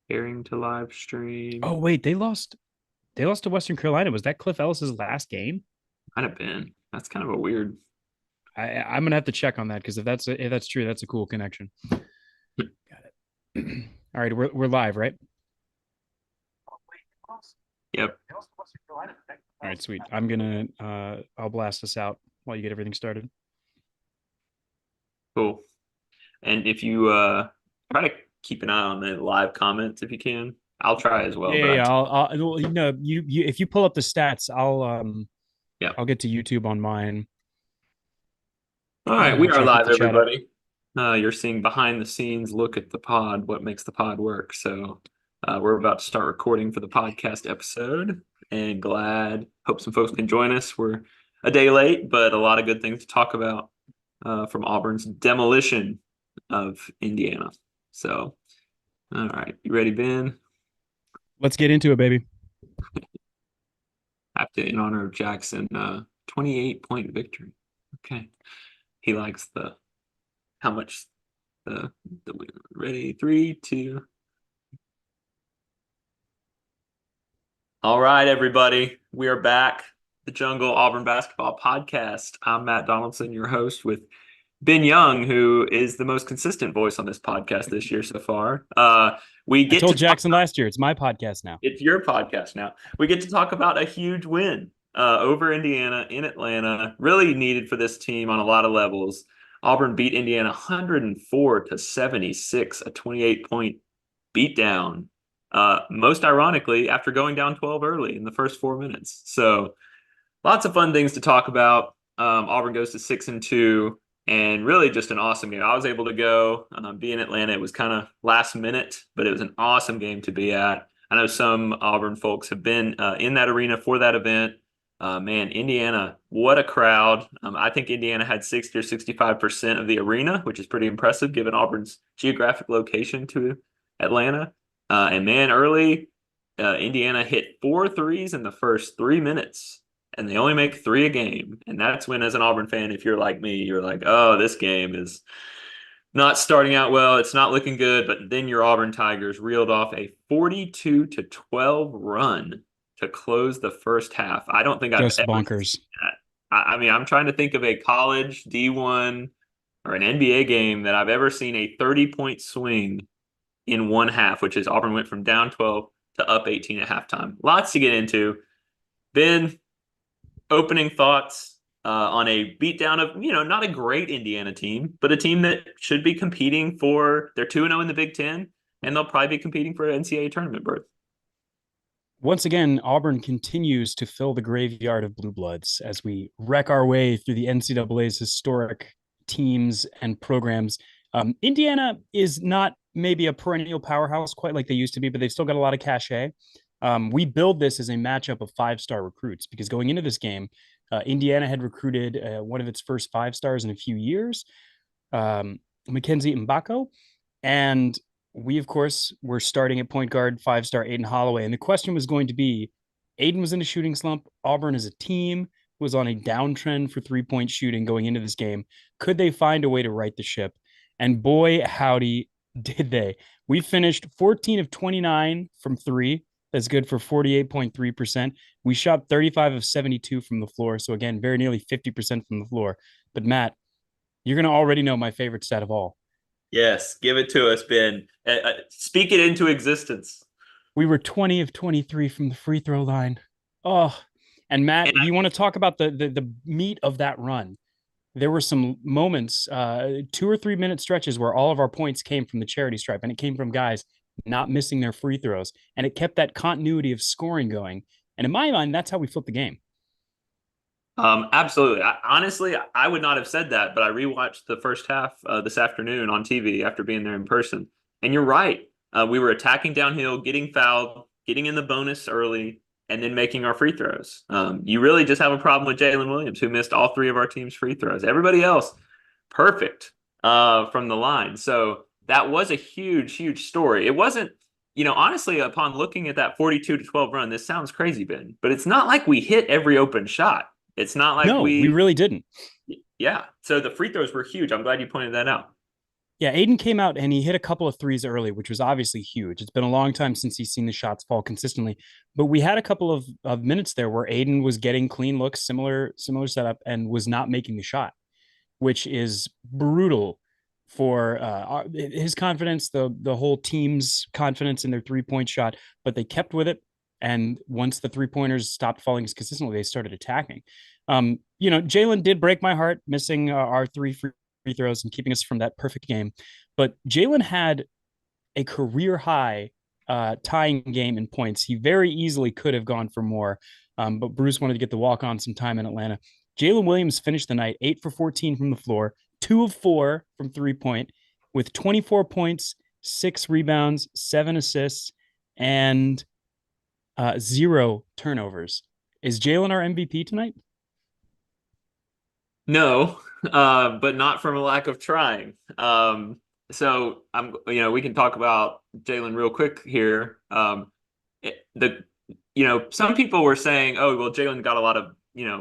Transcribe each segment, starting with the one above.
Pairing to live stream. Oh wait, they lost. They lost to Western Carolina. Was that Cliff Ellis's last game? Might have been. That's kind of a weird. I'm gonna have to check on that because if that's true, that's a cool connection. Got it. All right, we're live, right? Yep. All right, sweet. I'm gonna I'll blast this out while you get everything started. Cool. And if you try to keep an eye on the live comments if you can. I'll try as well, Yeah, but yeah, yeah. Well, you if you pull up the stats, yeah. I'll get to YouTube on mine. All right, we are Actually, I'll keep live, the chat up. everybody. You're seeing behind the scenes look at the pod, what makes the pod work. So we're about to start recording for the podcast episode, and hope some folks can join us. We're a day late, but a lot of good things to talk about from Auburn's demolition of Indiana. So, all right, you ready, Ben? Let's get into it, baby. Have to in honor of Jackson, 28-point victory. Okay, he likes the how much the ready 3, 2. All right, everybody, we are back. The Jungle Auburn Basketball Podcast. I'm Matt Donaldson, your host, with Ben Young, who is the most consistent voice on this podcast this year so far. We I get to told talk. Jackson last year. It's my podcast now. It's your podcast now. We get to talk about a huge win over Indiana in Atlanta. Really needed for this team on a lot of levels. Auburn beat Indiana 104-76, a 28-point beatdown. Most ironically, after going down 12 early in the first 4 minutes. So lots of fun things to talk about. Auburn goes to 6-2, and really just an awesome game. I was able to go be in Atlanta. It was kind of last minute, but it was an awesome game to be at. I know some Auburn folks have been in that arena for that event. Man, Indiana, what a crowd. I think Indiana had 60 or 65% of the arena, which is pretty impressive given Auburn's geographic location to Atlanta. And man, early, Indiana hit 4 threes in the first 3 minutes, and they only make three a game. And that's when, as an Auburn fan, if you're like me, you're like, oh, this game is not starting out well. It's not looking good. But then your Auburn Tigers reeled off a 42-12 run to close the first half. I don't think I've Just ever bonkers. seen that. I mean, I'm trying to think of a college D1 or an NBA game that I've ever seen a 30-point swing in one half, which is Auburn went from down 12 to up 18 at halftime. Lots to get into. Ben, opening thoughts on a beatdown of, not a great Indiana team, but a team that should be competing for, they're 2-0 in the Big Ten, and they'll probably be competing for an NCAA tournament berth. Once again, Auburn continues to fill the graveyard of blue bloods as we wreck our way through the NCAA's historic teams and programs. Indiana is not maybe a perennial powerhouse quite like they used to be, but they've still got a lot of cachet. We build this as a matchup of five-star recruits because going into this game, Indiana had recruited one of its first five stars in a few years, Mackenzie Mbako, and we, of course, were starting at point guard, five-star Aiden Holloway. And the question was going to be, Aiden was in a shooting slump. Auburn as a team was on a downtrend for three-point shooting going into this game. Could they find a way to right the ship? And boy, howdy, did they. We finished 14 of 29 from three. That's good for 48.3%. We shot 35 of 72 from the floor. So again, very nearly 50% from the floor. But Matt, you're going to already know my favorite stat of all. Yes, give it to us, Ben. Speak it into existence. We were 20 of 23 from the free throw line. Oh, and Matt, And you want to talk about the meat of that run? There were some moments, 2 or 3 minute stretches where all of our points came from the charity stripe, and it came from guys not missing their free throws, and it kept that continuity of scoring going. And in my mind, that's how we flipped the game. Absolutely. Honestly, I would not have said that, but I rewatched the first half this afternoon on TV after being there in person. And you're right. We were attacking downhill, getting fouled, getting in the bonus early, and then making our free throws. You really just have a problem with Jalen Williams, who missed all three of our team's free throws. Everybody else, perfect from the line. So that was a huge, huge story. It wasn't, honestly, upon looking at that 42-12 run, this sounds crazy, Ben, but it's not like we hit every open shot. It's not like No, we really didn't. yeah. So the free throws were huge. I'm glad you pointed that out. Yeah, Aiden came out and he hit a couple of threes early, which was obviously huge. It's been a long time since he's seen the shots fall consistently, but we had a couple of minutes there where Aiden was getting clean looks, similar setup, and was not making the shot, which is brutal for his confidence, the whole team's confidence in their 3 point shot. But they kept with it, and once the 3 pointers stopped falling as consistently, they started attacking. Jalen did break my heart, missing our three free throws and keeping us from that perfect game. But Jalen had a career high tying game in points. He very easily could have gone for more, but Bruce wanted to get the walk on some time in Atlanta. Jalen Williams finished the night 8 for 14 from the floor, 2 of 4 from 3 point, with 24 points, 6 rebounds, 7 assists, and 0 turnovers. Is Jalen our MVP tonight? No, but not from a lack of trying. So we can talk about Jalen real quick here. The, some people were saying, oh, well, Jalen got a lot of,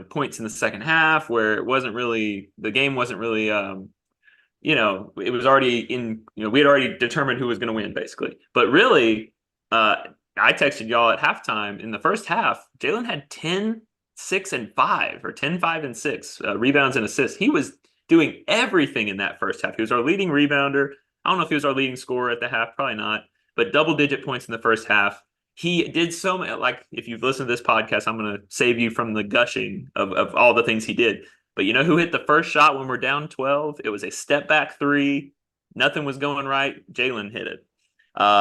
points in the second half where the game wasn't really, it was already we had already determined who was going to win basically. But really, uh, I texted y'all at halftime in the first half, Jalen had 10, 6, and 5, or 10, 5, and 6 rebounds and assists. He was doing everything in that first half. He was our leading rebounder. I don't know if he was our leading scorer at the half, probably not, but double-digit points in the first half. He did so many, like, if you've listened to this podcast, I'm going to save you from the gushing of all the things he did. But you know who hit the first shot when we're down 12? It was a step back three. Nothing was going right. Jalen hit it.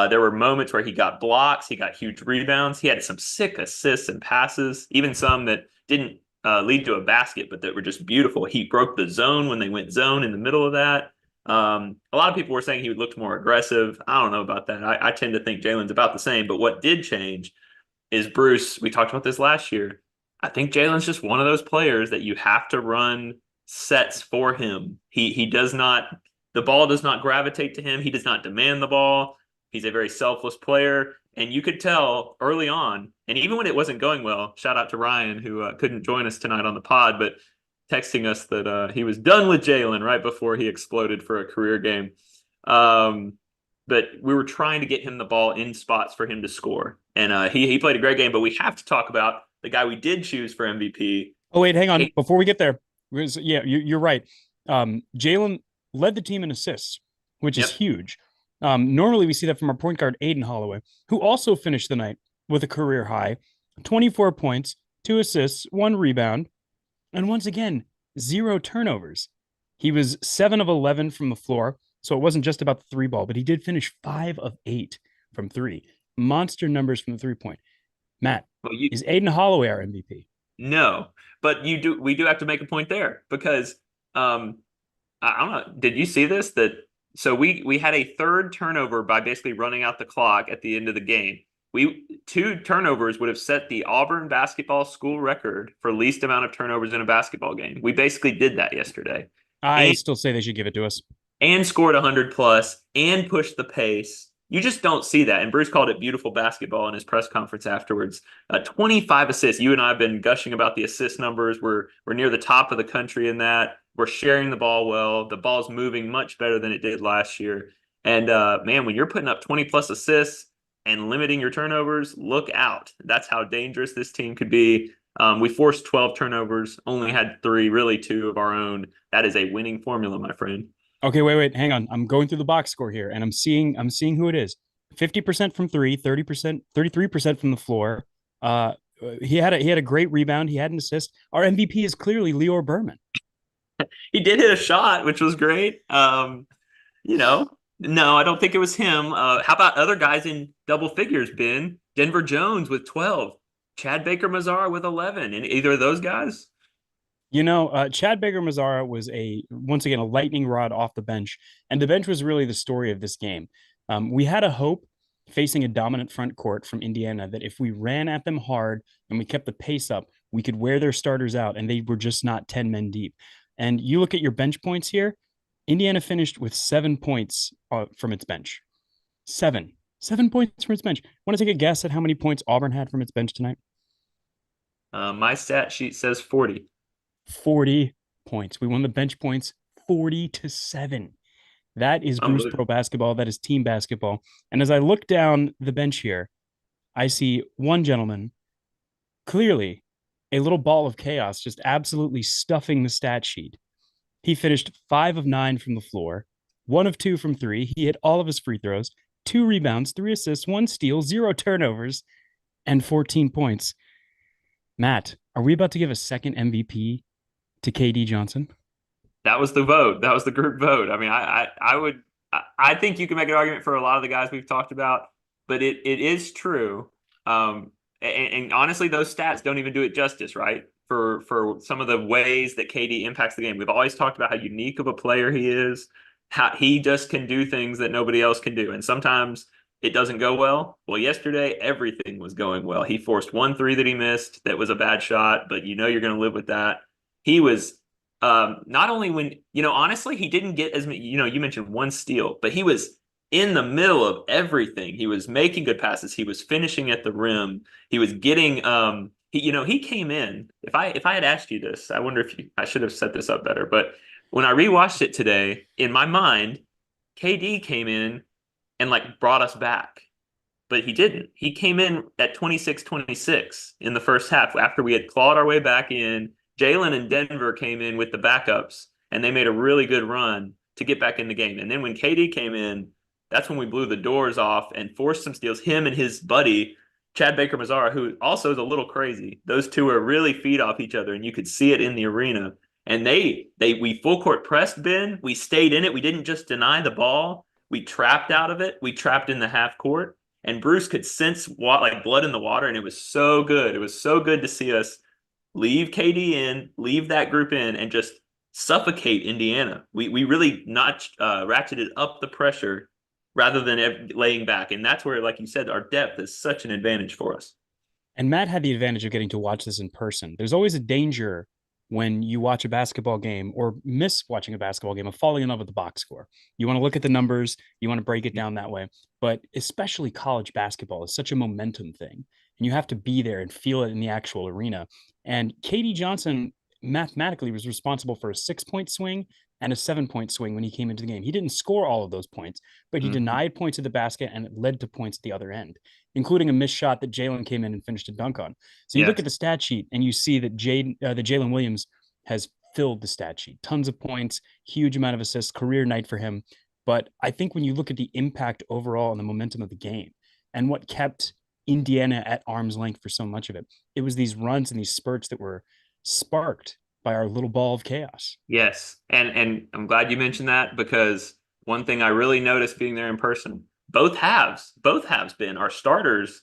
There were moments where he got blocks, he got huge rebounds, he had some sick assists and passes, even some that didn't lead to a basket, but that were just beautiful. He broke the zone when they went zone in the middle of that. A lot of people were saying he looked more aggressive. I don't know about that. I tend to think Jalen's about the same, but what did change is Bruce. We talked about this last year. I think Jalen's just one of those players that you have to run sets for him. He does not, the ball does not gravitate to him. He does not demand the ball. He's a very selfless player. And you could tell early on, and even when it wasn't going well, shout out to Ryan, who couldn't join us tonight on the pod, but texting us that he was done with Jalen right before he exploded for a career game. But we were trying to get him the ball in spots for him to score. And he played a great game, but we have to talk about the guy we did choose for MVP. Oh, wait, hang on. Before we get there, yeah, you're right. Jalen led the team in assists, which is Yep. huge. Normally, we see that from our point guard, Aiden Holloway, who also finished the night with a career high 24 points, 2 assists, 1 rebound, and once again, 0 turnovers. He was 7 of 11 from the floor, so it wasn't just about the three ball, but he did finish 5 of 8 from three. Monster numbers from the 3 point. Matt, Well, is Aiden Holloway our MVP? no, but we do have to make a point there because I don't know. Did you see this? We had a third turnover by basically running out the clock at the end of the game. Two turnovers would have set the Auburn basketball school record for least amount of turnovers in a basketball game. We basically did that yesterday. I And still say they should give it to us. scored 100 plus and pushed the pace. You just don't see that. And Bruce called it beautiful basketball in his press conference afterwards. 25 assists. You and I have been gushing about the assist numbers. We're near the top of the country in that. We're sharing the ball well. The ball's moving much better than it did last year. And man, when you're putting up 20 plus assists and limiting your turnovers, look out. That's how dangerous this team could be. We forced 12 turnovers, only had 3, really 2 of our own. That is a winning formula, my friend. Okay, wait, hang on. I'm going through the box score here, and I'm seeing who it is. 50% from three, 30%, 33% from the floor. Uh, he had a great rebound. He had an assist. Our MVP is clearly Lior Berman. He did hit a shot, which was great. No, I don't think it was him. How about other guys in double figures, Ben? Denver Jones with 12, Chad Baker Mazara with 11, and either of those guys? Chad Baker Mazzara was once again a lightning rod off the bench, and the bench was really the story of this game. We had a hope facing a dominant front court from Indiana that if we ran at them hard and we kept the pace up, we could wear their starters out, and they were just not 10 men deep. And you look at your bench points here, Indiana finished with 7 points from its bench. 7 points from its bench. Want to take a guess at how many points Auburn had from its bench tonight? My stat sheet says 40. 40 points. We won the bench points 40-7. That is Bruce Pro Unbelievable. basketball. That is team basketball. And as I look down the bench here, I see one gentleman, clearly a little ball of chaos, just absolutely stuffing the stat sheet. He finished 5 of 9 from the floor, 1 of 2 from three. He hit all of his free throws, 2 rebounds, 3 assists, 1 steal, 0 turnovers, and 14 points. Matt, are we about to give a second MVP to KD Johnson? That was the vote. That was the group vote. I mean, I would, I think you can make an argument for a lot of the guys we've talked about, but it is true. And honestly, those stats don't even do it justice, right? For some of the ways that KD impacts the game. We've always talked about how unique of a player he is, how he just can do things that nobody else can do. And sometimes it doesn't go well. Well, yesterday, everything was going well. He forced 1 3 that he missed. That was a bad shot, but you know you're going to live with that. He was not only when, honestly, he didn't get as many, you mentioned 1 steal, but he was in the middle of everything. He was making good passes. He was finishing at the rim. He was getting, he came in. If I had asked you this, I wonder if I should have set this up better. But when I rewatched it today, in my mind, KD came in and like brought us back. But he didn't. He came in at 26-26 in the first half after we had clawed our way back in. Jalen and Denver came in with the backups, and they made a really good run to get back in the game. And then when KD came in, that's when we blew the doors off and forced some steals. Him and his buddy, Chad Baker Mazara, who also is a little crazy. Those two are really feed off each other, and you could see it in the arena. And we full court pressed Ben. We stayed in it. We didn't just deny the ball. We trapped out of it. We trapped in the half court. And Bruce could sense like blood in the water, and it was so good. It was so good to see us leave KD in, leave that group in, and just suffocate Indiana. We really not ratcheted up the pressure rather than laying back, and that's where, like you said, our depth is such an advantage for us. And Matt had the advantage of getting to watch this in person. There's always a danger when you watch a basketball game or miss watching a basketball game of falling in love with the box score. You want to look at the numbers, you want to break it down that way. But especially college basketball is such a momentum thing. And you have to be there and feel it in the actual arena. And KD Johnson mathematically was responsible for a 6 point swing and a 7 point swing when he came into the game. He didn't score all of those points, but he Mm-hmm. denied points at the basket and it led to points at the other end, including a missed shot that Jalen came in and finished a dunk on. So you look Yes. at the stat sheet and you see that Jalen Williams has filled the stat sheet, tons of points, huge amount of assists, career night for him. But I think when you look at the impact overall and the momentum of the game and what kept Indiana at arm's length for so much of it, it was these runs and these spurts that were sparked by our little ball of chaos. Yes. And I'm glad you mentioned that because one thing I really noticed being there in person, both halves been our starters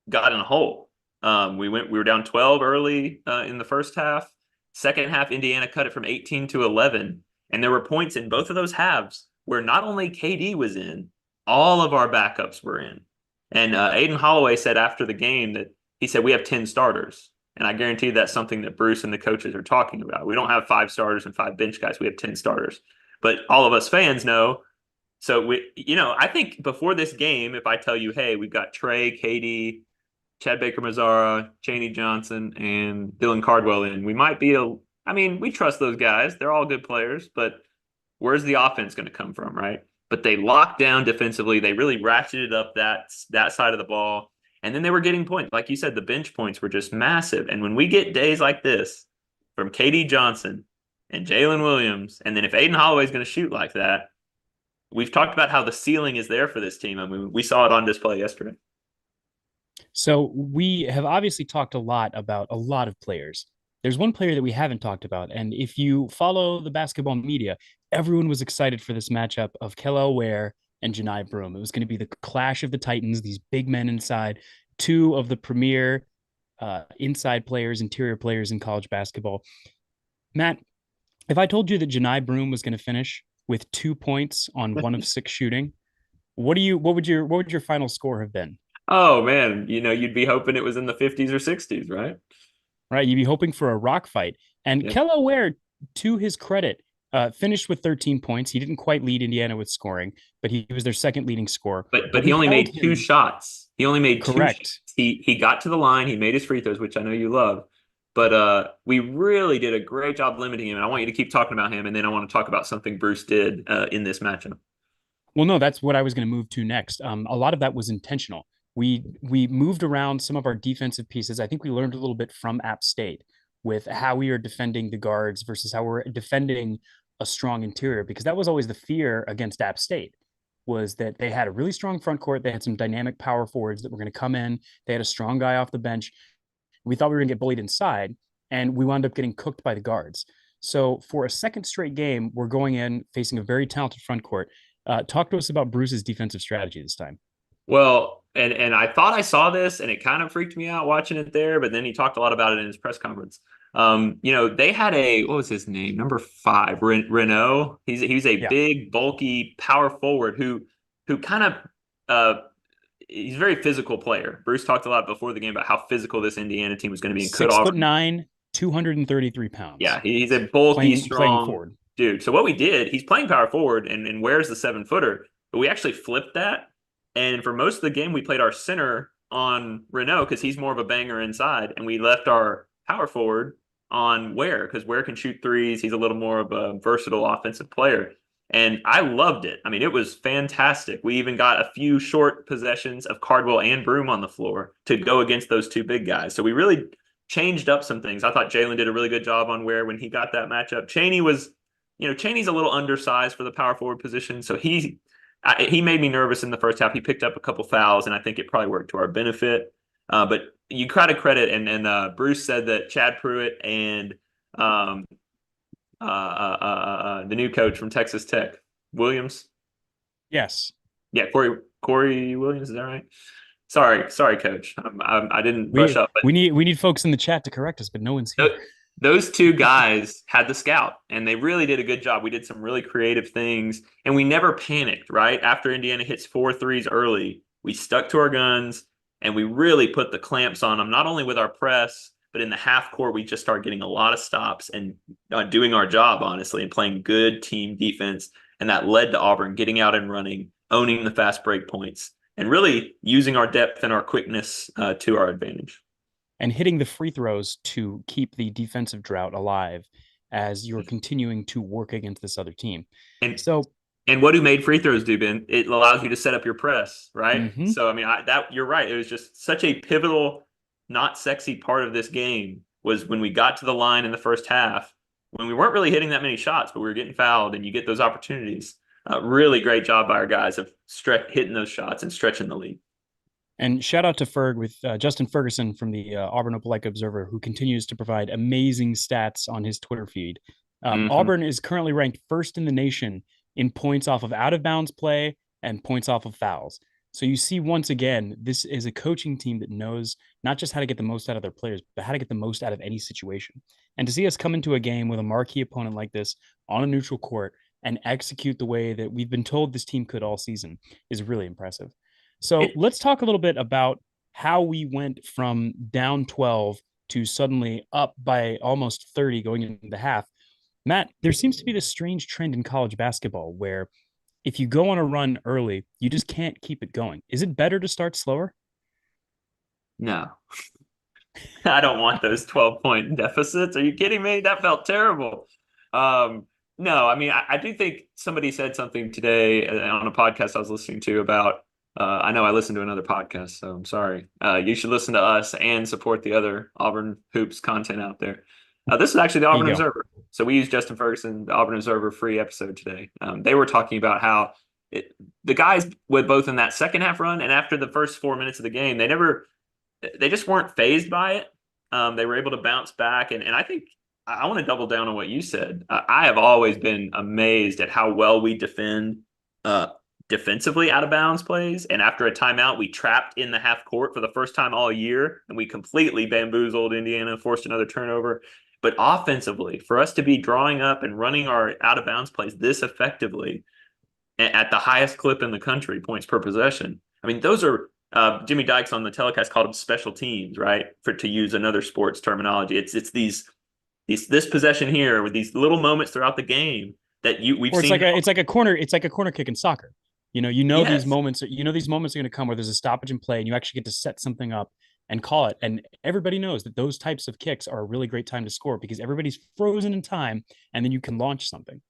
got in a hole. We were down 12 early in the first half. Second half, Indiana cut it from 18 to 11. And there were points in both of those halves where not only KD was in, all of our backups were in. And Aiden Holloway said after the game that he said, we have 10 starters. And I guarantee that's something that Bruce and the coaches are talking about. We don't have 5 starters and 5 bench guys. We have 10 starters. But all of us fans know. So I think before this game, if I tell you, hey, we've got Trey, KD, Chad Baker Mazara, Chaney Johnson, and Dylan Cardwell in, we might be I mean, we trust those guys. They're all good players, but where's the offense going to come from, right? But they locked down defensively. They really ratcheted up that side of the ball. And then they were getting points. Like you said, the bench points were just massive. And when we get days like this from KD Johnson and Jalen Williams, and then if Aiden Holloway is going to shoot like that, we've talked about how the ceiling is there for this team. I mean, we saw it on display yesterday. So we have obviously talked a lot about a lot of players. There's one player that we haven't talked about, and if you follow the basketball media, everyone was excited for this matchup of Kel'el Ware and Janai Broome. It was going to be the clash of the Titans, these big men inside, two of the premier inside players, interior players in college basketball. Matt, if I told you that Janai Broome was going to finish with 2 points on 1 of 6 shooting, what would your final score have been? Oh man, you'd be hoping it was in the 50s or 60s, right? Right? You'd be hoping for a rock fight. And Yeah. Kel'el Ware, to his credit, finished with 13 points. He didn't quite lead Indiana with scoring, but he was their second leading scorer. But But he we only held made two him shots. He only made two shots. correct. He got to the line, he made his free throws, which I know you love. But we really did a great job limiting him. And I want you to keep talking about him, and then I want to talk about something Bruce did in this matchup. Well, no, that's what I was going to move to next. A lot of that was intentional. We moved around some of our defensive pieces. I think we learned a little bit from App State with how we are defending the guards versus how we're defending a strong interior, because that was always the fear against App State, was that they had a really strong front court. They had some dynamic power forwards that were going to come in. They had a strong guy off the bench. We thought we were going to get bullied inside, and we wound up getting cooked by the guards. So for a second straight game, we're going in facing a very talented front court. Talk to us about Bruce's defensive strategy this time. Well, and I thought I saw this, and it kind of freaked me out watching it there. But then he talked a lot about it in his press conference. They had a what was his name? Number 5, Renault. He's a Yeah, big, bulky power forward who kind of he's a very physical player. Bruce talked a lot before the game about how physical this Indiana team was going to be, and could 6'9", 233 yeah, pounds, he's a bulky, playing strong forward. dude. So what we did, he's playing power forward and wears the 7-footer, but we actually flipped that. And for most of the game, we played our center on Renault because he's more of a banger inside, and we left our power forward on Ware because Ware can shoot threes. He's a little more of a versatile offensive player. And I loved it. I mean, it was fantastic. We even got a few short possessions of Cardwell and Broom on the floor to go against those two big guys. So we really changed up some things. I thought Jalen did a really good job on Ware when he got that matchup. Chaney's a little undersized for the power forward position, so he made me nervous in the first half. He picked up a couple fouls, and I think it probably worked to our benefit. But you try to credit, and Bruce said that Chad Pruitt and the new coach from Texas Tech, Williams. Yes, Yeah, Corey Williams. Is that right? Sorry, Coach. I didn't brush we up, but we need folks in the chat to correct us, but no one's here. those two guys had the scout, and they really did a good job. We did some really creative things, and we never panicked, right? After Indiana hits 4 threes early, we stuck to our guns, and we really put the clamps on them, not only with our press, but in the half court, we just started getting a lot of stops and doing our job, honestly, and playing good team defense. And that led to Auburn getting out and running, owning the fast break points, and really using our depth and our quickness to our advantage. And hitting the free throws to keep the defensive drought alive as you're continuing to work against this other team. And So, And what do made free throws do, Ben? It allows you to set up your press, right? mhm. So I mean, that you're right. It was just such a pivotal, not sexy part of this game was when we got to the line in the first half, when we weren't really hitting that many shots, but we were getting fouled, and you get those opportunities. Really great job by our guys of hitting those shots and stretching the lead. And shout out to Ferg with Justin Ferguson from the Auburn Opelika Observer, who continues to provide amazing stats on his Twitter feed. Mm-hmm. Auburn is currently ranked first in the nation in points off of out of bounds play and points off of fouls. So you see, once again, this is a coaching team that knows not just how to get the most out of their players, but how to get the most out of any situation. And to see us come into a game with a marquee opponent like this on a neutral court and execute the way that we've been told this team could all season is really impressive. So It, let's talk a little bit about how we went from down 12 to suddenly up by almost 30 going into the half. Matt, there seems to be this strange trend in college basketball where if you go on a run early, you just can't keep it going. Is it better to start slower? no, I don't want those 12-point deficits. Are you kidding me? That felt terrible. Um, no, I mean, I do think somebody said something today on a podcast I was listening to about. I know I listened to another podcast, so I'm sorry. You should listen to us and support the other Auburn Hoops content out there. This is actually the There you Auburn go. Observer. So we used Justin Ferguson, the Auburn Observer free episode today. They were talking about how the guys with both in that second half run and after the first 4 minutes of the game, they just weren't phased by it. They were able to bounce back. And I think I want to double down on what you said. I have always been amazed at how well we defend defensively out of bounds plays. And after a timeout, we trapped in the half court for the first time all year, and we completely bamboozled Indiana, forced another turnover. But offensively, for us to be drawing up and running our out of bounds plays this effectively at the highest clip in the country, points per possession. I mean, those are Jimmy Dykes on the telecast called them special teams, right? To use another sports terminology, it's this possession here with these little moments throughout the game that we've Or seen. it's like a corner kick in soccer. These Yes, moments are going to come where there's a stoppage in play and you actually get to set something up and call it. And everybody knows that those types of kicks are a really great time to score because everybody's frozen in time and then you can launch something.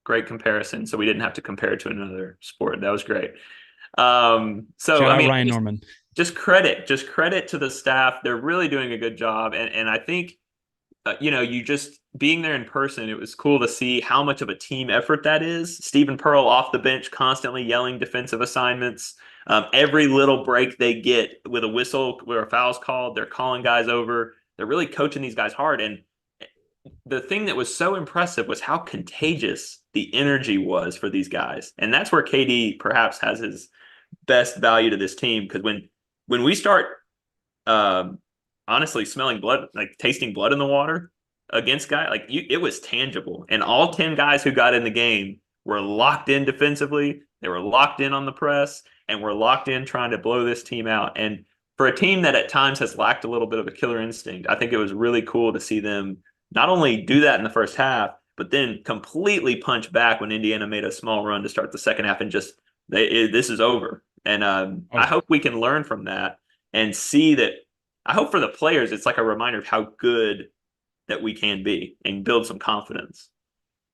great comparison. So we didn't have to compare it to another sport. That was great. So Shout I out mean, Ryan Norman. just credit to the staff. They're really doing a good job, and I think you just being there in person, it was cool to see how much of a team effort that is. Stephen Pearl off the bench, constantly yelling defensive assignments. Every little break they get with a whistle where a foul's called, they're calling guys over. They're really coaching these guys hard. And the thing that was so impressive was how contagious the energy was for these guys. And that's where KD perhaps has his best value to this team. Because when we start um, honestly smelling blood, like tasting blood in the water against guy, it was tangible. And all 10 guys who got in the game were locked in defensively. They were locked in on the press and were locked in trying to blow this team out. And for a team that at times has lacked a little bit of a killer instinct, I think it was really cool to see them not only do that in the first half, but then completely punch back when Indiana made a small run to start the second half and just this is over. And Oh I yeah. hope we can learn from that and see that. I hope for the players, it's like a reminder of how good that we can be and build some confidence.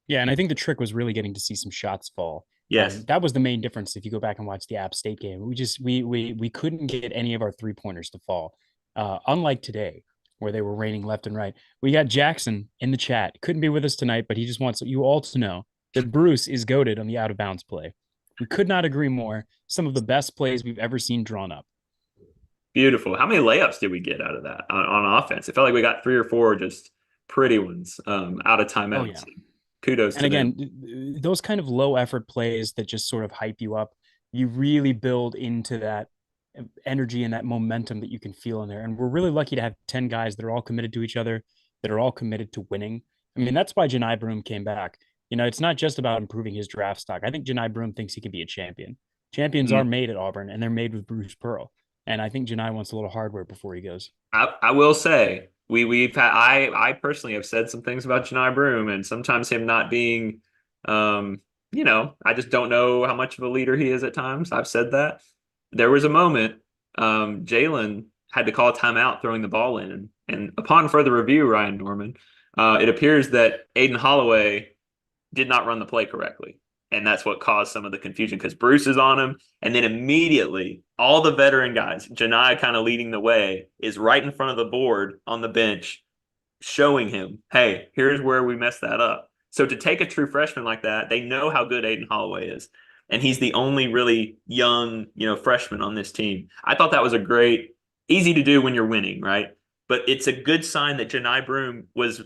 Yeah, and I think the trick was really getting to see some shots fall. Yes. That was the main difference. If you go back and watch the App State game, we couldn't get any of our 3 pointers to fall. Unlike today, where they were raining left and right. We got Jackson in the chat. Couldn't be with us tonight, but he just wants you all to know that Bruce is goaded on the out of bounds play. We could not agree more. Some of the best plays we've ever seen drawn up. Beautiful. How many layups did we get out of that on offense? It felt like we got 3 or 4 just pretty ones out of Oh yeah. timeouts. Kudos And to them. again, those kind of low effort plays that just sort of hype you up, you really build into that energy and that momentum that you can feel in there. And we're really lucky to have 10 guys that are all committed to each other, that are all committed to winning. I mean, that's why Janai Broom came back. It's not just about improving his draft stock. I think Janai Broom thinks he can be a champion. Champions are Mm. made at Auburn, and they're made with Bruce Pearl. And I think Janai wants a little hardware before he goes. I will say we've had I personally have said some things about Janai Broom and sometimes him not being I just don't know how much of a leader he is at times. I've said that. There was a moment Jalen had to call a timeout throwing the ball in, and upon further review, Ryan Norman, it appears that Aiden Holloway did not run the play correctly. And that's what caused some of the confusion because Bruce is on him. And then immediately, all the veteran guys, Janai kind of leading the way, is right in front of the board on the bench, showing him, hey, here's where we messed that up. So to take a true freshman like that, they know how good Aiden Holloway is. And he's the only really young, freshman on this team. I thought that was a great, easy to do when you're winning, right? But it's a good sign that Janai Broom was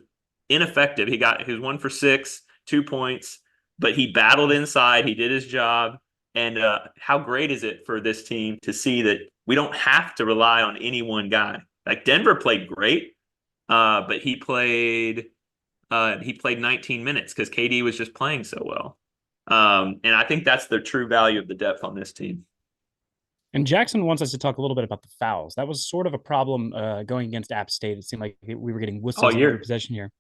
ineffective. He was 1 for 6, 2 points, but he battled inside. He did his job. And how great is it for this team to see that we don't have to rely on any one guy? Like Denver played great, but he played 19 minutes because KD was just playing so well. And I think that's the true value of the depth on this team. And Jackson wants us to talk a little bit about the fouls. That was sort of a problem going against App State. It seemed like we were getting All whistles in every year. possession here.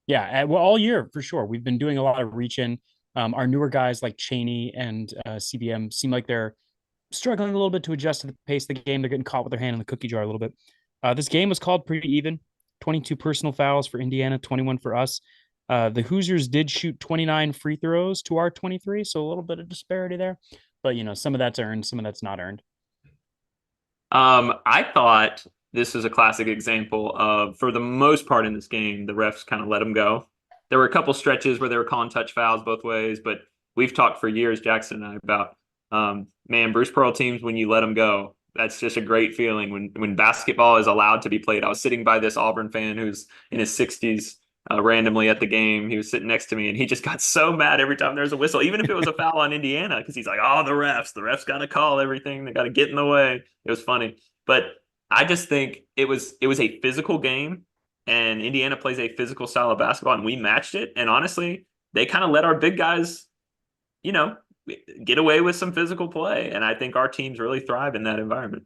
Yeah, well, all year for sure. We've been doing a lot of reach in. Our newer guys like Cheney and CBM seem like they're struggling a little bit to adjust to the pace of the game. They're getting caught with their hand in the cookie jar a little bit. This game was called pretty even. 22 personal fouls for Indiana, 21 for us. The Hoosiers did shoot 29 free throws to our 23, so a little bit of disparity there. But, some of that's earned, some of that's not earned. I thought this is a classic example of, for the most part in this game, the refs kind of let them go. There were a couple stretches where they were calling touch fouls both ways, but we've talked for years, Jackson and I, about man, Bruce Pearl teams when you let them go. That's just a great feeling when basketball is allowed to be played. I was sitting by this Auburn fan who's in his 60s randomly at the game. He was sitting next to me, and he just got so mad every time there was a whistle, even if it was a foul on Indiana, because he's like, "Oh, the refs got to call everything. They got to get in the way." It was funny, but I just think it was a physical game, and Indiana plays a physical style of basketball, and we matched it. And honestly, they kind of let our big guys, you know, get away with some physical play, and I think our teams really thrive in that environment.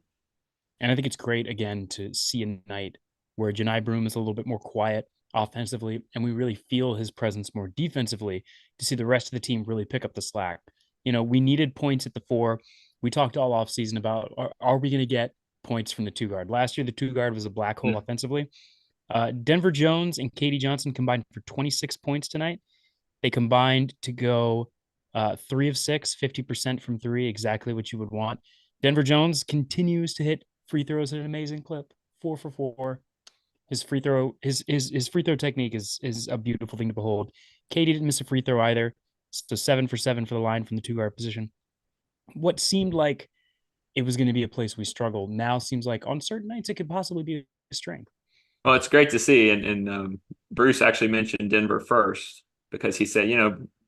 And I think it's great, again, to see a night where Janai Broom is a little bit more quiet offensively, and we really feel his presence more defensively to see the rest of the team really pick up the slack. We needed points at the 4. We talked all offseason about are we going to get points from the 2 guard? Last year, the 2 guard was a black hole offensively. Denver Jones and Katie Johnson combined for 26 points tonight. They combined to go 3 of 6, 50% from three, exactly what you would want. Denver Jones continues to hit free throws at an amazing clip, 4 for 4. His free throw technique is a beautiful thing to behold. Katie didn't miss a free throw either, so 7 for 7 for the line from the two guard position. What seemed like it was going to be a place we struggle now seems like on certain nights it could possibly be a strength. Well, it's great to see. And Bruce actually mentioned Denver first because he said,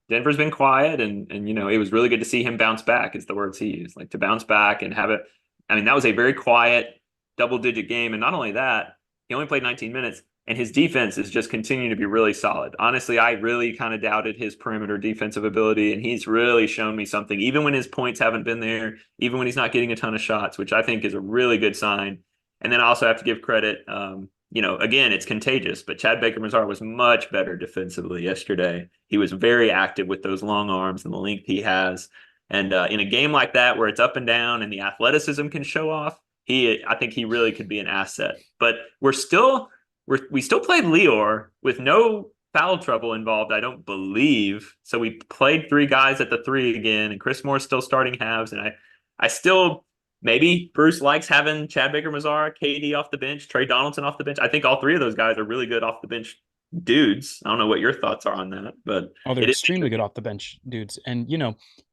Denver's been quiet and it was really good to see him bounce back, is the words he used, like to bounce back and have it. I mean, that was a very quiet double-digit game. And not only that, he only played 19 minutes and his defense is just continuing to be really solid. Honestly, I really kind of doubted his perimeter defensive ability, and he's really shown me something, even when his points haven't been there, even when he's not getting a ton of shots, which I think is a really good sign. And then I also have to give credit. Again, it's contagious, but Chad Baker-Mazar was much better defensively yesterday. He was very active with those long arms and the length he has. And in a game like that where it's up and down and the athleticism can show off, I think he really could be an asset. But we still played Lior with no foul trouble involved, I don't believe. So we played three guys at the three again, and Chris Moore's still starting halves. And I still maybe Bruce likes having Chad Baker-Mazar, KD off the bench, Trey Donaldson off the bench. I think all three of those guys are really good off the bench dudes. I don't know what your thoughts are on that, but Oh, they're it is extremely good interesting. off the bench dudes. And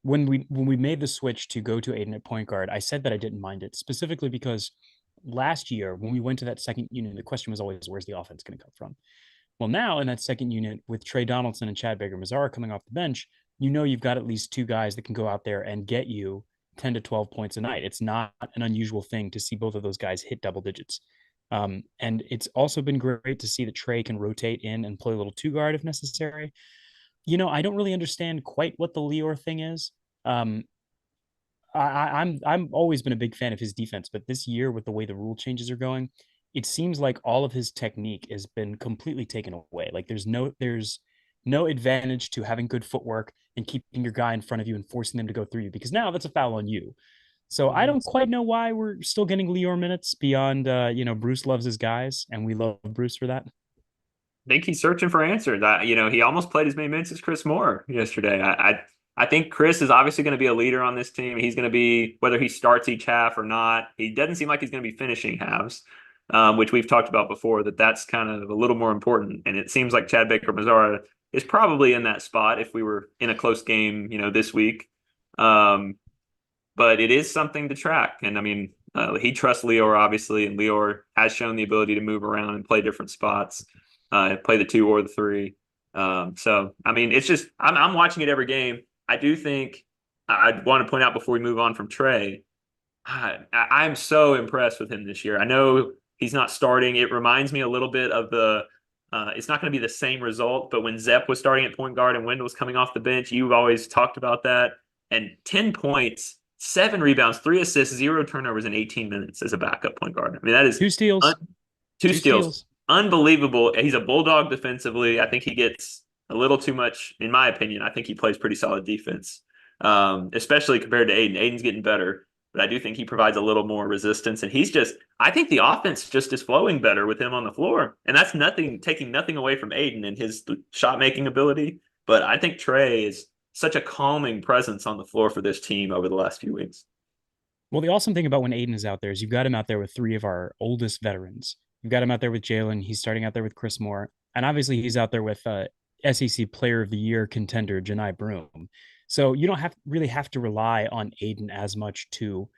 when we made the switch to go to Aiden at point guard, I said that I didn't mind it specifically because last year when we went to that second unit, the question was always where's the offense going to come from? Well, now in that second unit with Trey Donaldson and Chad Baker-Mazar coming off the bench, you've got at least two guys that can go out there and get you 10 to 12 points a night. It's not an unusual thing to see both of those guys hit double digits. And it's also been great to see that Trey can rotate in and play a little two guard if necessary. I don't really understand quite what the Lior thing is. Um, I'm always been a big fan of his defense, but this year with the way the rule changes are going, it seems like all of his technique has been completely taken away. Like there's no advantage to having good footwork and keeping your guy in front of you and forcing them to go through you because now that's a foul on you. So I don't quite know why we're still getting Lior minutes beyond Bruce loves his guys and we love Bruce for that. Think he's searching for answers. He almost played as many minutes as Chris Moore yesterday. I think Chris is obviously going to be a leader on this team. He's going to be, whether he starts each half or not, he doesn't seem like he's going to be finishing halves, which we've talked about before, that's kind of a little more important. And it seems like Chad Baker-Mazara is probably in that spot if we were in a close game, this week. Um, but it is something to track. And I mean, he trusts Lior, obviously, and Lior has shown the ability to move around and play different spots, play the two or the three. So, I mean, it's just, I'm watching it every game. I do think I want to point out before we move on from Trey, I'm so impressed with him this year. I know he's not starting. It reminds me a little bit of it's not going to be the same result, but when Zepp was starting at point guard and Wendell was coming off the bench, you've always talked about that. And 10 points, 7 rebounds, 3 assists, 0 turnovers in 18 minutes as a backup point guard. I mean, that is Two un- steals, two two steals. steals. Unbelievable. He's a bulldog defensively. I think he gets a little too much, in my opinion. I think he plays pretty solid defense, especially compared to Aiden. Aiden's getting better, but I do think he provides a little more resistance. And I think the offense just is flowing better with him on the floor. And that's taking nothing away from Aiden and his shot making ability. But I think Trey is such a calming presence on the floor for this team over the last few weeks. Well, the awesome thing about when Aiden is out there is you've got him out there with three of our oldest veterans. You've got him out there with Jalen. He's starting out there with Chris Moore. And obviously, he's out there with SEC Player of the Year contender, Janai Broom. So you don't really have to rely on Aiden as much to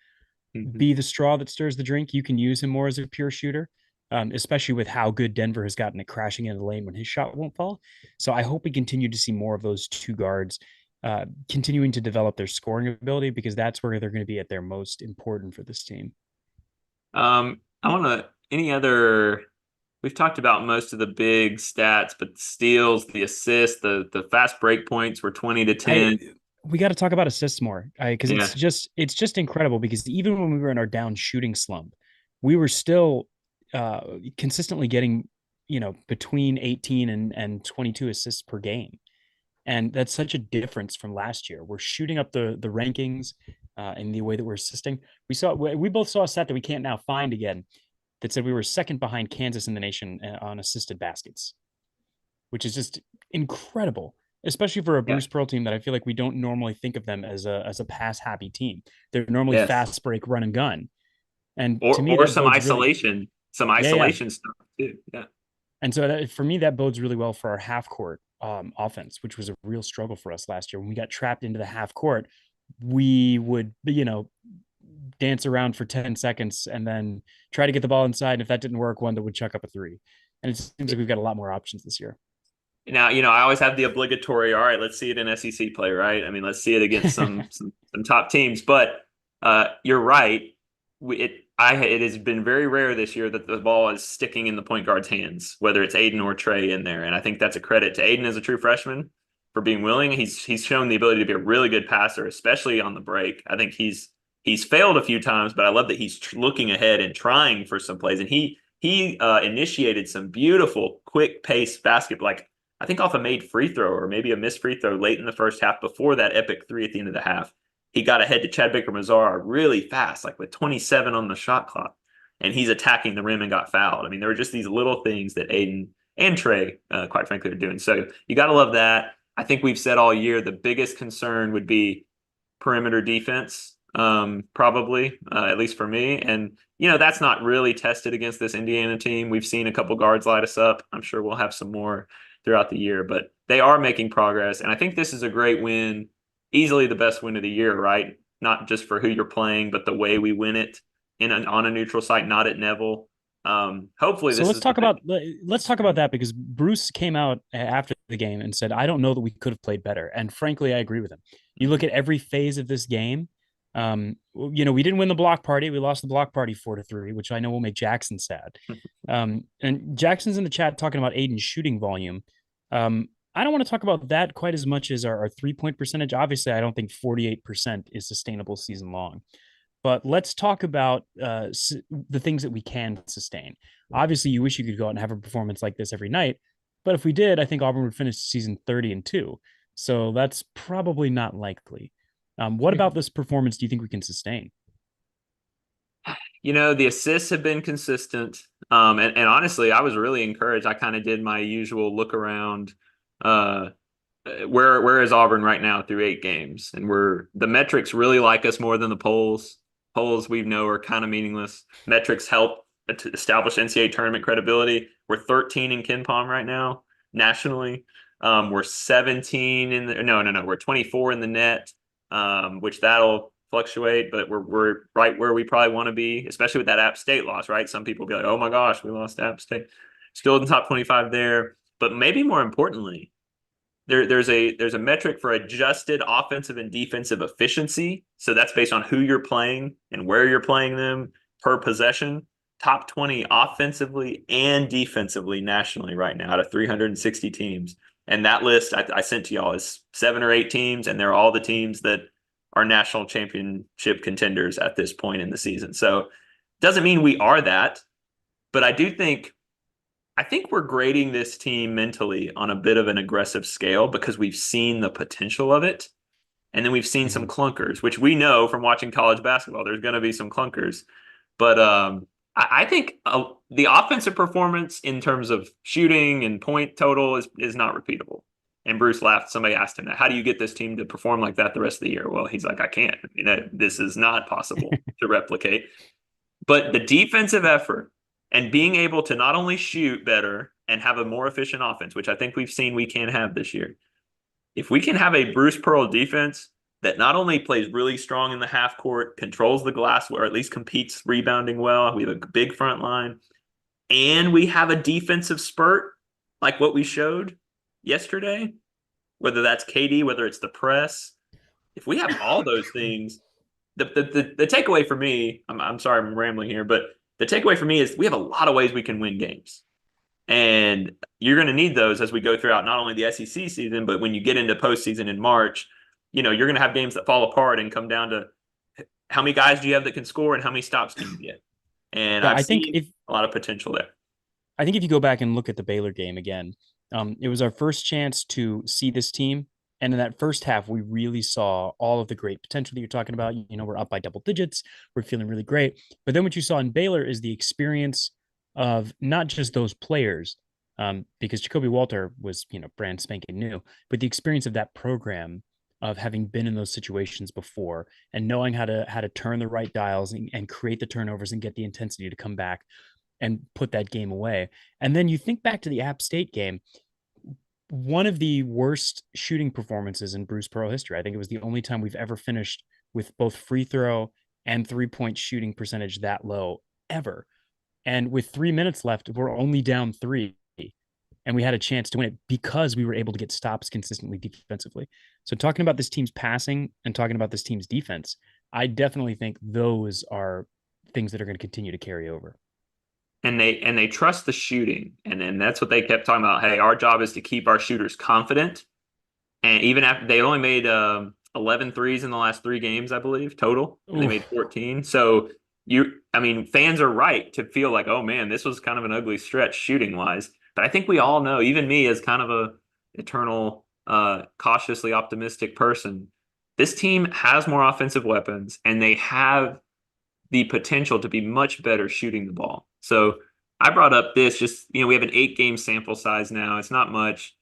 Mm-hmm. be the straw that stirs the drink. You can use him more as a pure shooter, especially with how good Denver has gotten at crashing into the lane when his shot won't fall. So I hope we continue to see more of those two guards continuing to develop their scoring ability because that's where they're going to be at their most important for this team. I want to, any other, we've talked about most of the big stats, but the steals, the assists, the fast break points were 20 to I 10. We got to talk about assists more because Yeah. it's just incredible because even when we were in our down shooting slump, we were still uh, consistently getting between 18 and 22 assists per game. And that's such a difference from last year. We're shooting up the rankings in the way that we're assisting. We both saw a stat that we can't now find again that said we were second behind Kansas in the nation on assisted baskets, which is just incredible. especially for a Yeah. Bruce Pearl team that I feel like we don't normally think of them as a pass happy team. They're normally Yes. fast break, run and gun, and Or to me or that bodes really. some Yeah, yeah. isolation stuff too. Yeah. And so for me, that bodes really well for our half court offense, which was a real struggle for us last year. When we got trapped into the half court, we would, dance around for 10 seconds and then try to get the ball inside. And if that didn't work, one that would chuck up a three. And it seems like we've got a lot more options this year. Now, I always have the obligatory, all right, let's see it in SEC play, right? I mean, let's see it against some top teams. But you're right. It has been very rare this year that the ball is sticking in the point guard's hands, whether it's Aiden or Trey in there. And I think that's a credit to Aiden as a true freshman for being willing. He's shown the ability to be a really good passer, especially on the break. I think he's failed a few times, but I love that he's looking ahead and trying for some plays. And he initiated some beautiful quick pace basketball, like I think off a made free throw or maybe a missed free throw late in the first half before that epic three at the end of the half. He got ahead to Chad Baker Mazar really fast, like with 27 on the shot clock. And he's attacking the rim and got fouled. I mean, there were just these little things that Aiden and Trey, quite frankly, are doing. So you got to love that. I think we've said all year the biggest concern would be perimeter defense, probably, at least for me. And, that's not really tested against this Indiana team. We've seen a couple guards light us up. I'm sure we'll have some more throughout the year, but they are making progress. And I think this is a great win, easily the best win of the year, right? Not just for who you're playing, but the way we win it on a neutral site, not at Neville. Hopefully So this let's is the talk about that because Bruce came out after the game and said, "I don't know that we could have played better." And frankly, I agree with him. You look at every phase of this game. We didn't win the block party. We lost the block party 4-3, which I know will make Jackson sad. And Jackson's in the chat talking about Aiden's shooting volume. I don't want to talk about that quite as much as our 3-point percentage. Obviously, I don't think 48% is sustainable season long. But let's talk about the things that we can sustain. Obviously, you wish you could go out and have a performance like this every night. But if we did, I think Auburn would finish the season 30-2. So that's probably not likely. What about this performance do you think we can sustain? The assists have been consistent. And honestly, I was really encouraged. I kind of did my usual look around. Uh, where is Auburn right now through 8 games? And the metrics really like us more than the polls. Polls we know are kind of meaningless. Metrics help to establish NCAA tournament credibility. We're 13 in Ken Palm right now nationally. We're 17 in the no. We're 24 in the net, which that'll fluctuate, but we're right where we probably want to be, especially with that App State loss, right? Some people will be like, "Oh my gosh, we lost App State." Still in the top 25 there, but maybe more importantly, there's a metric for adjusted offensive and defensive efficiency. So that's based on who you're playing and where you're playing them per possession. Top 20 offensively and defensively nationally right now out of 360 teams. And that list I sent to y'all is 7 or 8 teams, and they're all the teams that are national championship contenders at this point in the season. So doesn't mean we are that, but I think we're grading this team mentally on a bit of an aggressive scale because we've seen the potential of it. And then we've seen some Mhm. clunkers, which we know from watching college basketball. There's going to be some clunkers. But I think the offensive performance in terms of shooting and point total is not repeatable. And Bruce laughed. Somebody asked him that. How do you get this team to perform like that the rest of the year? Well, he's like, I can't. This is not possible to replicate. But the defensive effort and being able to not only shoot better and have a more efficient offense, which I think we've seen we can have this year. If we can have a Bruce Pearl defense that not only plays really strong in the half court, controls the glass, or at least competes rebounding well, we have a big front line, and we have a defensive spurt like what we showed yesterday, whether that's KD, whether it's the press. If we have all those things, the takeaway for me, I'm sorry I'm rambling here, but the takeaway for me is we have a lot of ways we can win games. And you're going to need those as we go throughout not only the SEC season, but when you get into postseason in March, you're going to have games that fall apart and come down to how many guys do you have that can score and how many stops can you get. And Yeah, I've seen a lot of potential there. I think if you go back and look at the Baylor game again, it was our first chance to see this team. And in that first half, we really saw all of the great potential that you're talking about. We're up by double digits. We're feeling really great. But then what you saw in Baylor is the experience of not just those players, because Jacoby Walter was, brand spanking new, but the experience of that program of having been in those situations before and knowing how to turn the right dials and create the turnovers and get the intensity to come back and put that game away. And then you think back to the App State game, one of the worst shooting performances in Bruce Pearl history. I think it was the only time we've ever finished with both free throw and 3-point shooting percentage that low ever. And with 3 minutes left, we're only down three. And we had a chance to win it because we were able to get stops consistently defensively. So, talking about this team's passing and talking about this team's defense, I definitely think those are things that are going to continue to carry over. And they trust the shooting, and that's what they kept talking about. Hey, our job is to keep our shooters confident. And even after they only made 11 threes in the last 3 games, I believe, total, and they made Oof. 14. So I mean, fans are right to feel like, oh man, this was kind of an ugly stretch shooting wise. But I think we all know, even me as kind of a eternal, cautiously optimistic person, this team has more offensive weapons, and they have the potential to be much better shooting the ball. So I brought up this just, we have an 8 game sample size now. It's not much,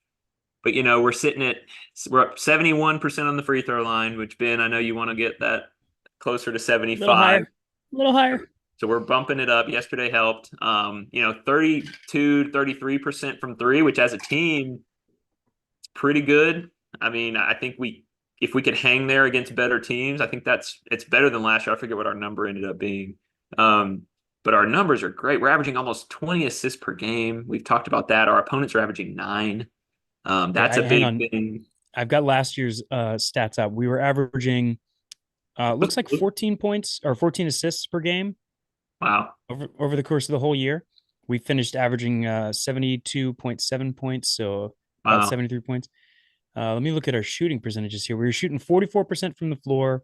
but we're up 71% on the free throw line, which Ben, I know you want to get that closer to A little 75. higher, a little higher. So we're bumping it up. Yesterday helped. 32, 33% from three, which as a team, it's pretty good. I mean, I think if we could hang there against better teams, I think it's better than last year. I forget what our number ended up being. Um, but our numbers are great. We're averaging almost 20 assists per game. We've talked about that. Our opponents are averaging 9. Okay, That's a hang big on. thing. I've got last year's stats up. We were averaging looks like 14 points or 14 assists per game Wow. over the course of the whole year. We finished averaging 72.7 points, so about Wow. 73 points. Let me look at our shooting percentages here. We were shooting 44% from the floor,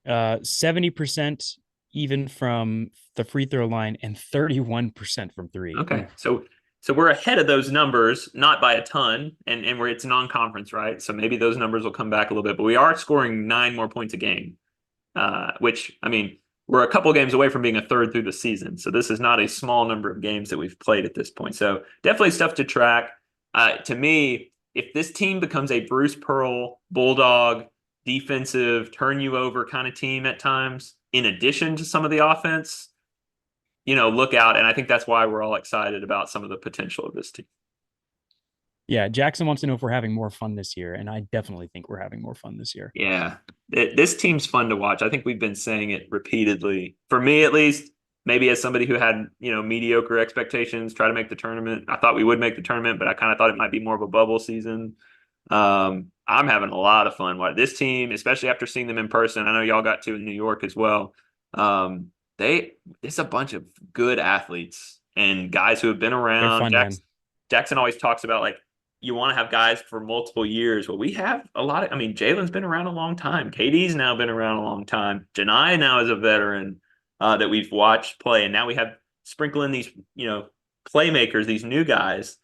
70% even from the free throw line, and 31% from three. Okay. Ooh, So we're ahead of those numbers, not by a ton, and it's non-conference, right? So maybe those numbers will come back a little bit, but we are scoring 9 more points a game, which I mean, we're a couple games away from being a third through the season. So this is not a small number of games that we've played at this point. So definitely stuff to track. To me, if this team becomes a Bruce Pearl Bulldog defensive turn you over kind of team at times, in addition to some of the offense, look out. And I think that's why we're all excited about some of the potential of this team. yeah, Jackson wants to know if we're having more fun this year, and I definitely think we're having more fun this year. Yeah, this team's fun to watch. I think we've been saying it repeatedly. For me, at least, maybe as somebody who had, mediocre expectations, try to make the tournament. I thought we would make the tournament, but I kind of thought it might be more of a bubble season. I'm having a lot of fun. This team, especially after seeing them in person, I know y'all got to in New York as well. Um, it's a bunch of good athletes and guys who have been They're around. fun, man. Jackson always talks about like you want to have guys for multiple years. Well, we have a lot of, I mean, Jalen's been around a long time. KD's now been around a long time. Janai now is a veteran that we've watched play. And now we have sprinkle in these, playmakers, these new guys.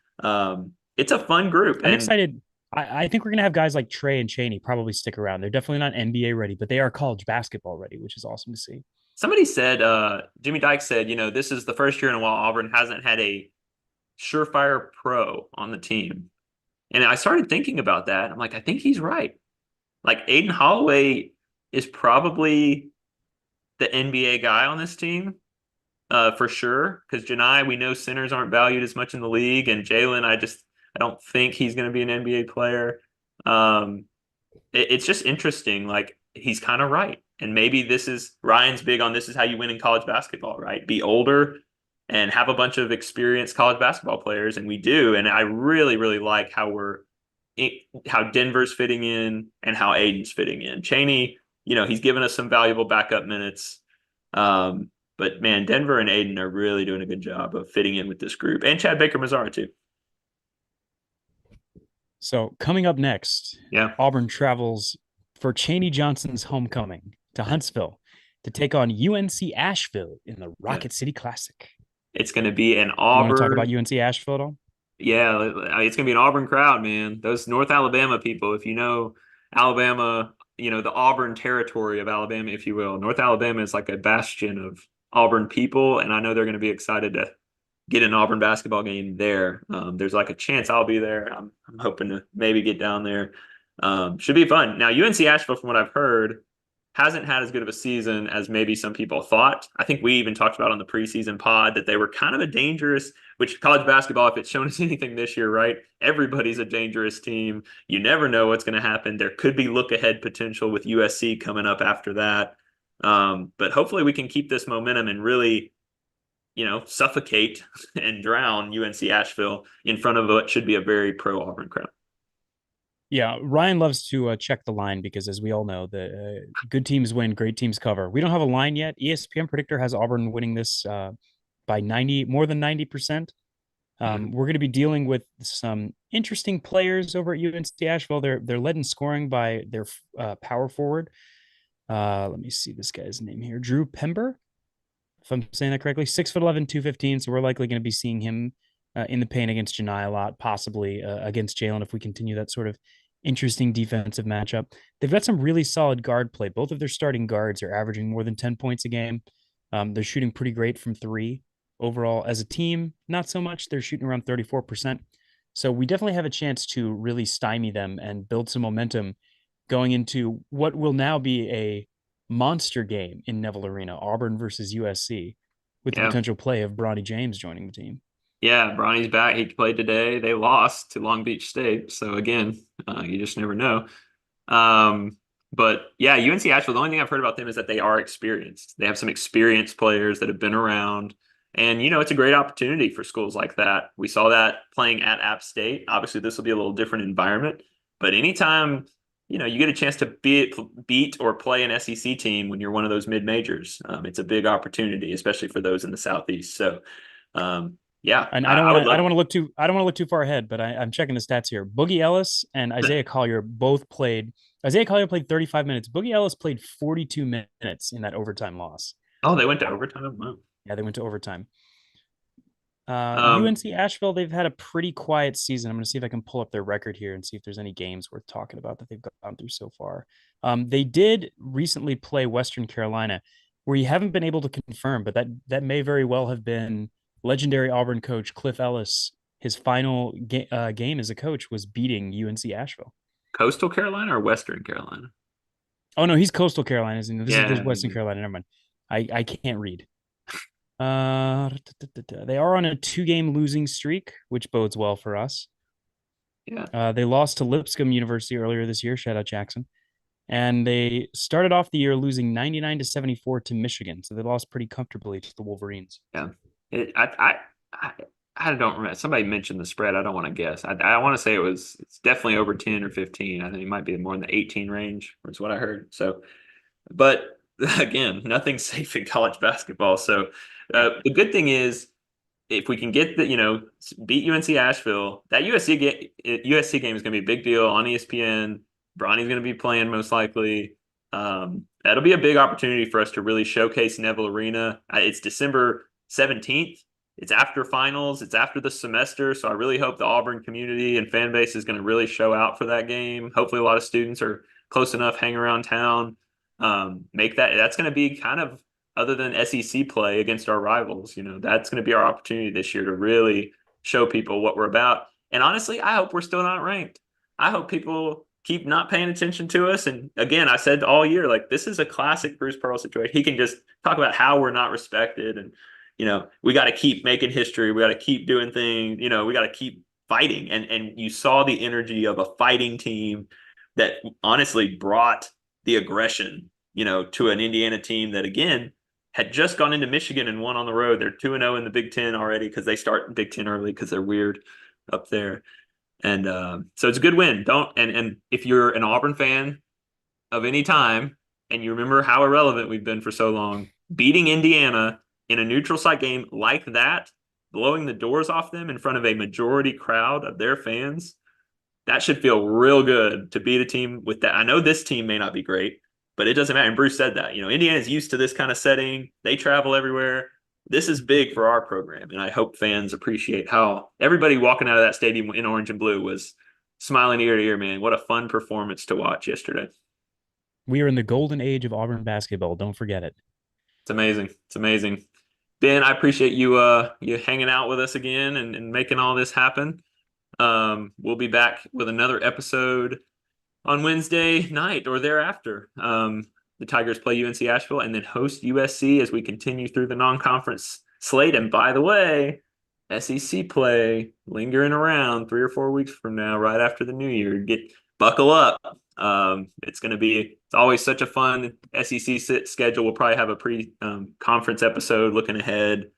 It's a fun group. I'm And excited. I think we're gonna have guys like Trey and Cheney probably stick around. They're definitely not NBA ready, but they are college basketball ready, which is awesome to see. somebody said, Jimmy Dykes said, this is the first year in a while Auburn hasn't had a surefire pro on the team. And I started thinking about that. I'm like, I think he's right. Like Aiden Holloway is probably the NBA guy on this team, for sure. Because Janai, we know centers aren't valued as much in the league, and Jalen, I don't think he's going to be an NBA player. Um, it's just interesting. Like he's kind of right, and maybe this is Ryan's big on. This is how you win in college basketball, right? Be older and have a bunch of experienced college basketball players, and we do. And I really, really like how Denver's fitting in and how Aiden's fitting in. Cheney, he's given us some valuable backup minutes. But man, Denver and Aiden are really doing a good job of fitting in with this group, and Chad Baker Mazara too. So coming up next, Yeah, Auburn travels for Cheney Johnson's homecoming to Huntsville to take on UNC Asheville in the yeah. Rocket City Classic. It's going to be an You want to talk about Auburn. UNC Asheville at all? Yeah, it's going to be an Auburn crowd, man. Those North Alabama people, if you know Alabama, the Auburn territory of Alabama, if you will. North Alabama is like a bastion of Auburn people, and I know they're going to be excited to get an Auburn basketball game there. There's like a chance I'll be there. I'm hoping to maybe get down there. Should be fun. Now, UNC Asheville, from what I've heard, hasn't had as good of a season as maybe some people thought. I think we even talked about on the preseason pod that they were kind of a dangerous, which college basketball, if it's shown us anything this year, right? Everybody's a dangerous team. You never know what's going to happen. There could be look ahead potential with USC coming up after that. But hopefully we can keep this momentum and really, suffocate and drown UNC Asheville in front of what should be a very pro Auburn crowd. Yeah, Ryan loves to check the line because, as we all know, the good teams win, great teams cover. We don't have a line yet. ESPN predictor has Auburn winning this by 90, more than 90%. Mhm. We're going to be dealing with some interesting players over at UNC Asheville. They're led in scoring by their power forward. Let me see this guy's name here, Drew Pember, if I'm saying that correctly. 6'11", 215. So we're likely going to be seeing him in the paint against Janai a lot, possibly against Jalen if we continue that sort of interesting defensive matchup. They've got some really solid guard play. Both of their starting guards are averaging more than 10 points a game. They're shooting pretty great from three. Overall, as a team, not so much. They're shooting around 34%. So we definitely have a chance to really stymie them and build some momentum going into what will now be a monster game in Neville Arena, Auburn versus USC, with the Yeah. potential play of Bronny James joining the team. Yeah, Bronny's back. He played today. They lost to Long Beach State. So again, you just never know. Um, but yeah, UNC Asheville, the only thing I've heard about them is that they are experienced. They have some experienced players that have been around. And, it's a great opportunity for schools like that. We saw that playing at App State. Obviously, this will be a little different environment. But anytime, you get a chance to beat or play an SEC team when you're one of those mid majors, it's a big opportunity, especially for those in the Southeast. So, yeah, And I would I don't love want to look too I don't want to look too far ahead, but I'm checking the stats here. Boogie Ellis and it. Isaiah Collier both played. Isaiah Collier played 35 minutes. Boogie Ellis played 42 minutes in that overtime loss. Oh, they went to overtime. Wow. Yeah, they went to overtime. Um, UNC Asheville, they've had a pretty quiet season. I'm going to see if I can pull up their record here and see if there's any games worth talking about that they've gone through so far. They did recently play Western Carolina, where you haven't been able to confirm, but that may very well have been legendary Auburn coach Cliff Ellis. His final game as a coach was beating UNC Asheville. Coastal Carolina or Western Carolina? Oh no, he's Coastal Carolina. This is Yeah, Western Carolina. Never mind. I can't read. They are on a 2-game losing streak, which bodes well for us. yeah. They lost to Lipscomb University earlier this year. Shout out Jackson. And they started off the year losing 99-74 to Michigan. So they lost pretty comfortably to the Wolverines. Yeah. It, I, I don't remember. Somebody mentioned the spread. I don't want to guess. I want to say it's definitely over 10 or 15. I think it might be more in the 18 range, is what I heard. So, but again, nothing's safe in college basketball. So, the good thing is if we can get beat UNC Asheville, that USC game is going to be a big deal on ESPN. Bronny's going to be playing most likely. That'll be a big opportunity for us to really showcase Neville Arena. It's December 17th. It's after finals. It's after the semester. So I really hope the Auburn community and fan base is going to really show out for that game. Hopefully a lot of students are close enough, hang around town. That's going to be kind of, other than SEC play against our rivals, that's going to be our opportunity this year to really show people what we're about. And honestly, I hope we're still not ranked. I hope people keep not paying attention to us. And again, I said all year, like, this is a classic Bruce Pearl situation. He can just talk about how we're not respected. And, we got to keep making history. We got to keep doing things. We got to keep fighting. And you saw the energy of a fighting team that honestly brought the aggression, to an Indiana team that, again, had just gone into Michigan and won on the road. They're 2-0 in the Big Ten already because they start Big Ten early because they're weird up there. And so it's a good win. And if you're an Auburn fan of any time and you remember how irrelevant we've been for so long, beating Indiana in a neutral site game like that, blowing the doors off them in front of a majority crowd of their fans, that should feel real good to beat a team with that. I know this team may not be great, but it doesn't matter. And Bruce said that, Indiana's used to this kind of setting. They travel everywhere. This is big for our program. And I hope fans appreciate how everybody walking out of that stadium in orange and blue was smiling ear to ear, man. What a fun performance to watch yesterday. We are in the golden age of Auburn basketball. Don't forget it. It's amazing. It's amazing. Ben, I appreciate you hanging out with us again and making all this happen. We'll be back with another episode on Wednesday night or thereafter. The Tigers play UNC Asheville and then host USC as we continue through the non-conference slate. And by the way, SEC play lingering around 3 or 4 weeks from now, right after the new year. Buckle up. It's always such a fun SEC schedule. We'll probably have a pre-conference episode looking ahead,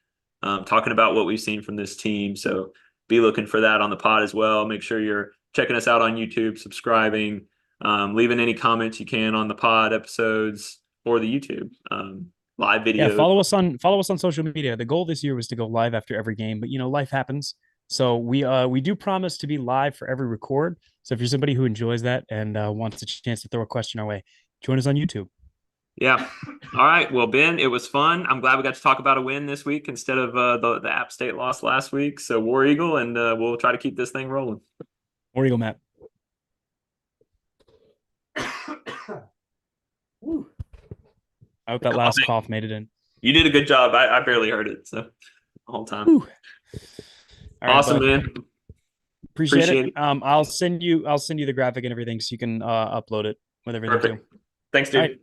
talking about what we've seen from this team. So be looking for that on the pod as well. Make sure you're checking us out on YouTube, subscribing, leaving any comments you can on the pod episodes or the YouTube live Yeah, videos. follow us on social media. The goal this year was to go live after every game, but life happens. So we do promise to be live for every record. So if you're somebody who enjoys that and wants a chance to throw a question our way, join us on YouTube. Yeah. All right. Well, Ben, it was fun. I'm glad we got to talk about a win this week instead of the App State loss last week. So War Eagle, and we'll try to keep this thing rolling. War Eagle, Matt. I hope that last cough made it in. You did a good job. I barely heard it, so the whole time. All right, Awesome, bud. man. Appreciate it. I'll send you the graphic and everything so you can upload it with everything Perfect. too. Thanks, dude. All right.